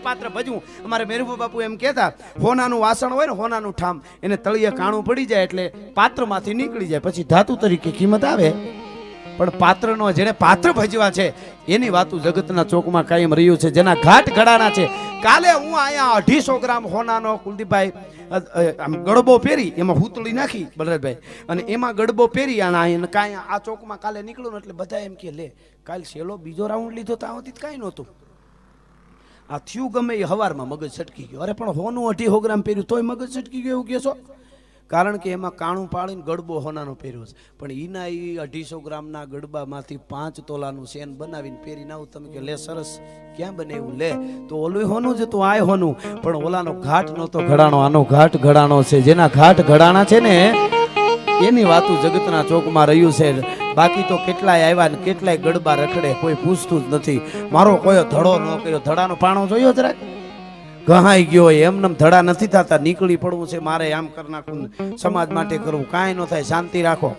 પાત્ર ભજવું. અમારે મેરુભા બાપુ એમ કહેતા, હોનાનું વાસણ હોય ને, હોનાનું ઠામ, એને તળિયે કાણું પડી જાય એટલે પાત્રમાંથી નીકળી જાય, પછી ધાતુ તરીકે કિંમત આવે. પણ પાત્રનો જેને પાત્ર ભજવા છે એની વાતું જગતના ચોકમાં કાયમ રહ્યું છે, જેના ઘાટ ઘડાના છે. કાલે હું અહીંયા 250 ગ્રામ હોનાનો કુલદીપભાઈ આમ ગડબો પહેરી, એમાં હુતળી નાખી બલરાજભાઈ, અને એમાં ગડબો પહેરી અને કાંઈ આ ચોકમાં કાલે નીકળ્યું ને એટલે બધા એમ કે લે કાલ છેલ્લો બીજો રાઉન્ડ લીધો તો આથી કાંઈ નહોતું. આ થયું ગમે એ હવારમાં મગજ છટકી ગયો. અરે પણ હોનું 250 ગ્રામ પહેર્યું તોય મગજ છટકી ગયો એવું કહેશો? કારણ કે એમાં કાણું પાડીને ગડબો હોનાનો પહેર્યો છે. પણ એના એ 250 ગ્રામના ગડબામાંથી 5 તોલાનું સેન બનાવીને પહેરીને આવું. તમે કે લે સરસ, ક્યાં બને એવું? લે તો ઓલું હોનું જ હતું, આ હોનું. પણ ઓલાનો ઘાટ નહોતો ઘડાણો, આનો ઘાટ ઘડાણો છે. જેના ઘાટ ઘડાણા છે ને એની વાતું જગતના ચોકમાં રહ્યું છે. બાકી તો કેટલાય આવ્યા ને કેટલાય ગડબા રખડે, કોઈ પૂછતું જ નથી. મારો કોઈ ધડો ન કર્યો. ધડાનો પાણો જોયો જરાક? ગહાઈ ગયો. એમનેમ ધડા નથી થતા. નીકળી પડવું છે, મારે આમ કરી નાખવું, સમાજ માટે કરવું, કાંઈ ન થાય. શાંતિ રાખો.